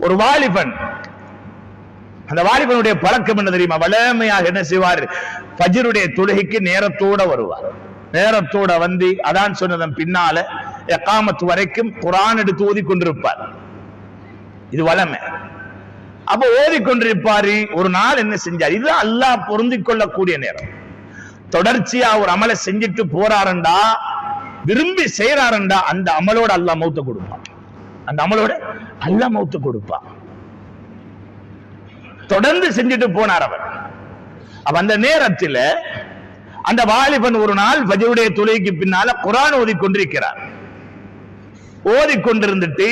ஒரு வாலிபன், அந்த வாலிபனுடைய பழக்கம் என்ன தெரியுமா? வளமையாக என்ன செய்வார்? ஃபஜ்ருடைய தொழுகைக்கு நேரத்தோட வருவார். நேரத்தோட வந்து அதான் சொன்னதன் பின்னால இகாமத் வரைக்கும் குர்ஆன் எடுத்து ஓதிக்கொண்டிருப்பார். இது வளமை. அப்ப ஓதிக்கொண்டிருப்பாரு. ஒரு நாள் என்ன செஞ்சார்? இது அல்லாஹ் பொருந்திக் கொள்ளக்கூடிய நேரம். தொடர்ச்சியா ஒரு அமலை செஞ்சுட்டு போறாருண்டா, விரும்பி செய்யறாருண்டா, அந்த அமலோட அல்லாஹ் மௌத்த கொடுப்பான். அந்த அமலோட அல்லாஹ் மௌத்த கொடுப்பான். தொடர்ந்து செஞ்சுட்டு போனார் அவர். அப்ப அந்த நேரத்தில் அந்த வாலிபன் ஒரு நாள் ஃபஜ்ருடைய தொழுகைக்கு பின்னால குர்ஆன் ஓதிக்கொண்டிருக்கிறார். ஓதிக்கொண்டிருந்துட்டு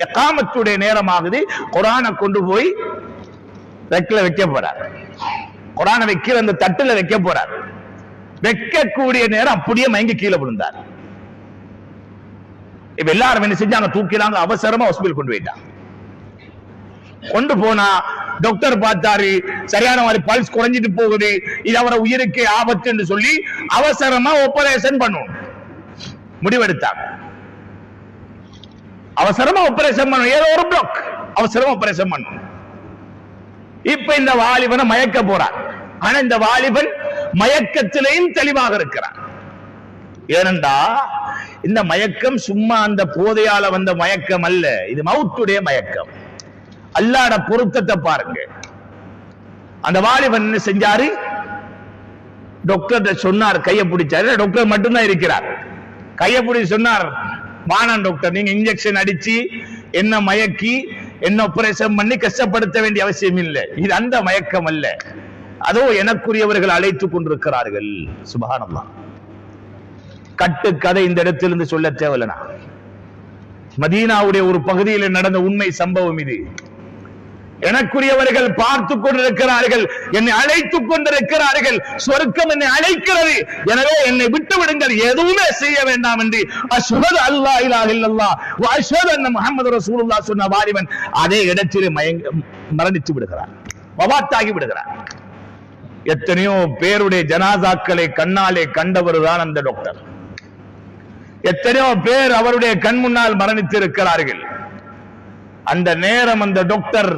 இகாமத்துடைய நேரமாகுது. குர்ஆனை கொண்டு போய் ரெக்கில வைக்க போறார். குர்ஆனை வைக்கிற அந்த தட்டுல வைக்க போறார். வைக்கக்கூடிய நேரம் அப்படியே மயங்கி கீழே விழுந்தார். இப்ப எல்லாரும் என்ன செஞ்சாங்க? தூக்கினாங்க. அவசரமா ஹாஸ்பிடல் கொண்டு போயிட்டாங்க. கொண்டு போனா டாக்டர் பார்த்தாரு, சரியான மாதிரி பல்ஸ் குறைஞ்சிட்டு போகுது, இது அவரை உயிருக்கு ஆபத்து என்று சொல்லி அவசரமா ஆபரேஷன் பண்ணும் முடிவெடுத்தாங்க. அவசரமா ஆபரேஷன் பண்ணும். ஏதோ ஒரு பிளாக், அவசரமா ஆபரேஷன் பண்ணும். இப்ப இந்த வாலிபனை மயக்க போறார். ஆனா இந்த வாலிபன் மயக்கத்திலேயும் தெளிவாக இருக்கிறார். ஏனென்றா இந்த மயக்கம் சும்மா அந்த போதையால வந்த மயக்கம் அல்ல, இது மவுத்துடைய மயக்கம். அல்லாஹ்வுடைய பொருத்தத்தை பாருங்க. அந்த வாலிபன் என்ன செஞ்சாரு? டாக்டர் சொன்னார், கையை பிடிச்சாரு. டாக்டர் மட்டும்தான் இருக்கிறார். கையை பிடிச்சி சொன்னார், வானான் டாக்டர், நீங்க இன்ஜெக்ஷன் அடிச்சு என்ன மயக்கி என்ன ஆபரேஷன் பண்ணி கஷ்டப்படுத்த வேண்டிய அவசியம் இல்லை. இது அந்த மயக்கம் அல்ல. அதோ எனக்குரியவர்கள் அழைத்துக் கொண்டிருக்கிறார்கள். சுப்ஹானல்லாஹ். கட்டு கதை இந்த இடத்திலிருந்து சொல்ல தேவையில்லை. மதீனாவுடைய ஒரு பகுதியில் நடந்த உண்மை சம்பவம் இது. எனக்குரியவர்கள் பார்த்துக் கொண்டிருக்கிறார்கள், என்னை அழைத்துக் கொண்டிருக்கிறார்கள். சொர்க்கம் என்னை அழைக்கிறது, எனவே என்னை விட்டு விடுங்கள், எதுவுமே செய்ய வேண்டாம் என்று அஷ்ஹது அல்லா இலாஹ இல்லல்லாஹ் வ அஷ்ஹது அன்ன முஹம்மது ரசூலுல்லாஹ் சொன்ன வாலிபன் அதே இடத்திலே மரணித்து விடுகிறார், வஃபாத்தாகி விடுகிறார். எத்தனையோ பேருடைய ஜனாசாக்களை கண்ணாலே கண்டவர் தான் அந்த டாக்டர். எத்தனையோ பேர் அவருடைய கண் முன்னால் மரணித்திருக்கிறார்கள். அந்த நேரம் அந்த டாக்டர்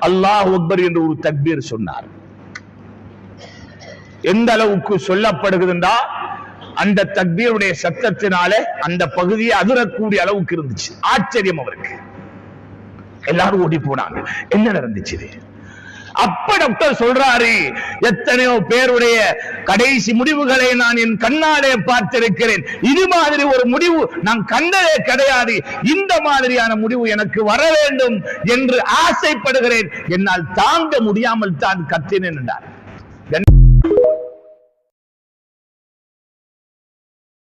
அல்லாஹ் அக்பர் என்று ஒரு தக்பீர் சொன்னார். எந்த அளவுக்கு சொல்லப்படுகிறதா, அந்த தக்பீருடைய சத்தத்தினாலே அந்த பகுதியை அதிரக்கூடிய அளவுக்கு இருந்துச்சு. ஆச்சரியம் அவருக்கு. எல்லாரும் ஓடி போனாங்க, என்ன நடந்துச்சு? அப்ப டாக்டர் சொல்றாரு, எத்தனையோ பேருடைய கடைசி முடிவுகளை நான் என் கண்ணாலே பார்த்திருக்கிறேன். இது மாதிரி ஒரு முடிவு நான் கண்டதே கிடையாது. இந்த மாதிரியான முடிவு எனக்கு வர வேண்டும் என்று ஆசைப்படுகிறேன். என்னால் தாங்க முடியாமல் தான் கத்தினேன் என்றார்.